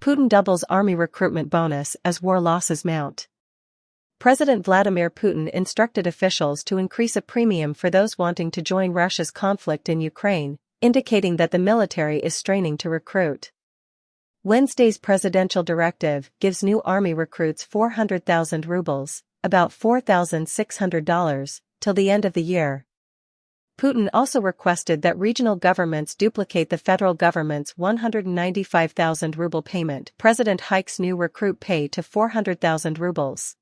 Putin doubles army recruitment bonus as war losses mount. President Vladimir Putin instructed officials to increase a premium for those wanting to join Russia's conflict in Ukraine, indicating that the military is straining to recruit. Wednesday's presidential directive gives new army recruits 400,000 rubles, about $4,600, till the end of the year. Putin also requested that regional governments duplicate the federal government's 195,000 ruble payment. President hikes new recruit pay to 400,000 rubles.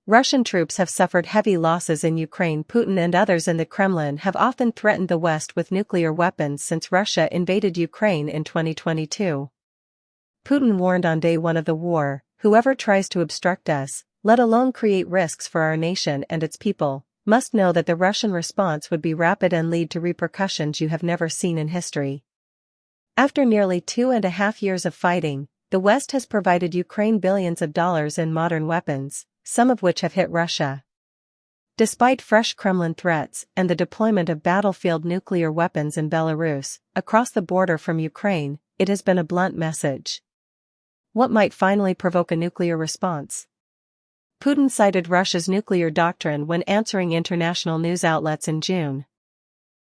Russian troops have suffered heavy losses in Ukraine. Putin and others in the Kremlin have often threatened the West with nuclear weapons since Russia invaded Ukraine in 2022. Putin warned on day one of the war, "Whoever tries to obstruct us, let alone create risks for our nation and its people, must know that the Russian response would be rapid and lead to repercussions you have never seen in history." After nearly 2.5 years of fighting, the West has provided Ukraine billions of dollars in modern weapons, some of which have hit Russia. Despite fresh Kremlin threats and the deployment of battlefield nuclear weapons in Belarus, across the border from Ukraine, it has been a blunt message. What might finally provoke a nuclear response? Putin cited Russia's nuclear doctrine when answering international news outlets in June.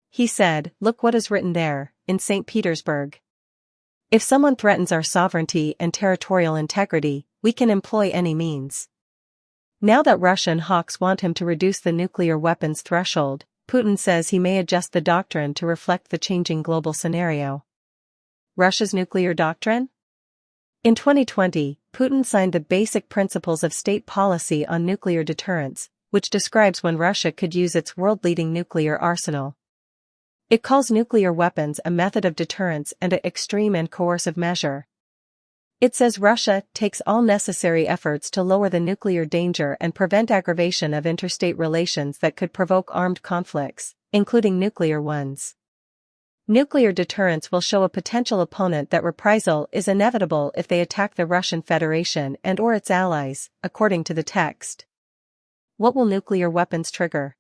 He said, "Look what is written there, in St. Petersburg. If someone threatens our sovereignty and territorial integrity, we can employ any means." Now that Russian hawks want him to reduce the nuclear weapons threshold, Putin says he may adjust the doctrine to reflect the changing global scenario. Russia's nuclear doctrine? In 2020, Putin signed the Basic Principles of State Policy on Nuclear Deterrence, which describes when Russia could use its world-leading nuclear arsenal. It calls nuclear weapons a method of deterrence and an extreme and coercive measure. It says Russia takes all necessary efforts to lower the nuclear danger and prevent aggravation of interstate relations that could provoke armed conflicts, including nuclear ones. Nuclear deterrence will show a potential opponent that reprisal is inevitable if they attack the Russian Federation and/or its allies, according to the text. What will nuclear weapons trigger?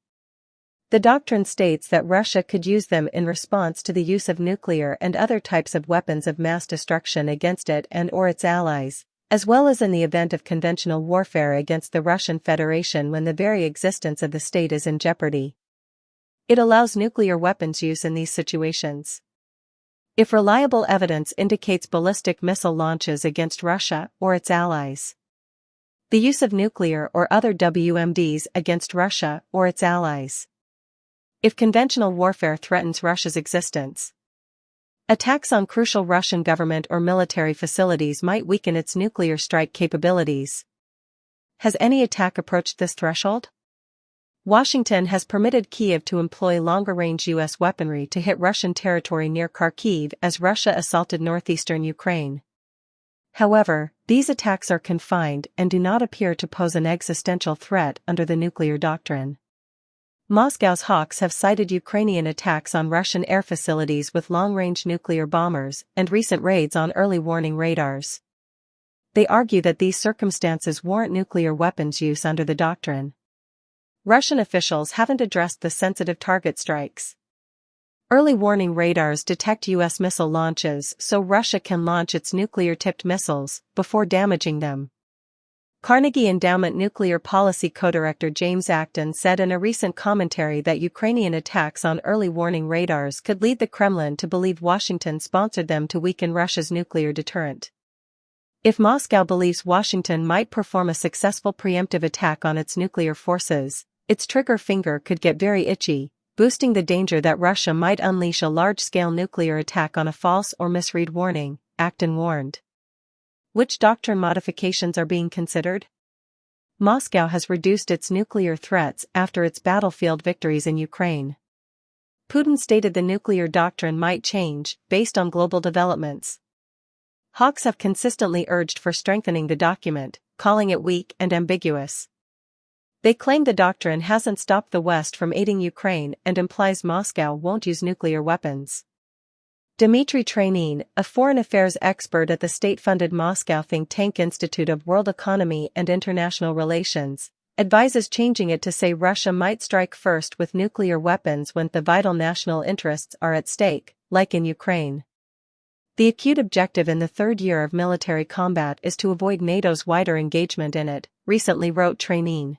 The doctrine states that Russia could use them in response to the use of nuclear and other types of weapons of mass destruction against it and/or its allies, as well as in the event of conventional warfare against the Russian Federation when the very existence of the state is in jeopardy. It allows nuclear weapons use in these situations. If reliable evidence indicates ballistic missile launches against Russia or its allies. The use of nuclear or other WMDs against Russia or its allies. If conventional warfare threatens Russia's existence. Attacks on crucial Russian government or military facilities might weaken its nuclear strike capabilities. Has any attack approached this threshold? Washington has permitted Kyiv to employ longer-range U.S. weaponry to hit Russian territory near Kharkiv as Russia assaulted northeastern Ukraine. However, these attacks are confined and do not appear to pose an existential threat under the nuclear doctrine. Moscow's hawks have cited Ukrainian attacks on Russian air facilities with long-range nuclear bombers and recent raids on early warning radars. They argue that these circumstances warrant nuclear weapons use under the doctrine. Russian officials haven't addressed the sensitive target strikes. Early warning radars detect U.S. missile launches so Russia can launch its nuclear-tipped missiles before damaging them. Carnegie Endowment Nuclear Policy Co-Director James Acton said in a recent commentary that Ukrainian attacks on early warning radars could lead the Kremlin to believe Washington sponsored them to weaken Russia's nuclear deterrent. If Moscow believes Washington might perform a successful preemptive attack on its nuclear forces, its trigger finger could get very itchy, boosting the danger that Russia might unleash a large-scale nuclear attack on a false or misread warning, Acton warned. Which doctrine modifications are being considered? Moscow has reduced its nuclear threats after its battlefield victories in Ukraine. Putin stated the nuclear doctrine might change, based on global developments. Hawks have consistently urged for strengthening the document, calling it weak and ambiguous. They claim the doctrine hasn't stopped the West from aiding Ukraine and implies Moscow won't use nuclear weapons. Dmitry Trainin, a foreign affairs expert at the state-funded Moscow think tank Institute of World Economy and International Relations, advises changing it to say Russia might strike first with nuclear weapons when the vital national interests are at stake, like in Ukraine. The acute objective in the third year of military combat is to avoid NATO's wider engagement in it, recently wrote Training.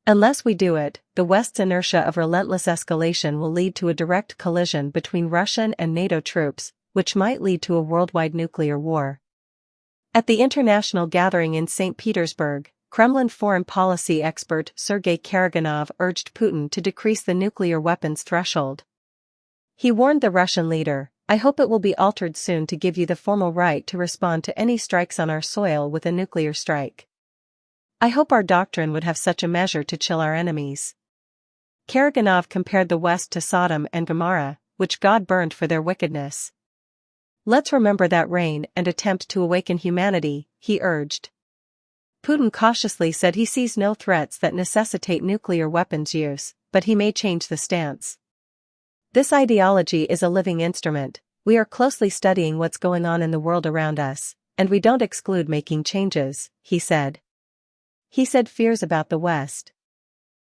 Unless we do it, the West's inertia of relentless escalation will lead to a direct collision between Russian and NATO troops, which might lead to a worldwide nuclear war. At the international gathering in St. Petersburg, Kremlin foreign policy expert Sergei Karaganov urged Putin to decrease the nuclear weapons threshold. He warned the Russian leader, "I hope it will be altered soon to give you the formal right to respond to any strikes on our soil with a nuclear strike. I hope our doctrine would have such a measure to chill our enemies." Karaganov compared the West to Sodom and Gomorrah, which God burned for their wickedness. "Let's remember that reign and attempt to awaken humanity," he urged. Putin cautiously said he sees no threats that necessitate nuclear weapons use, but he may change the stance. "This ideology is a living instrument. We are closely studying what's going on in the world around us, and we don't exclude making changes," he said. He said fears about the West,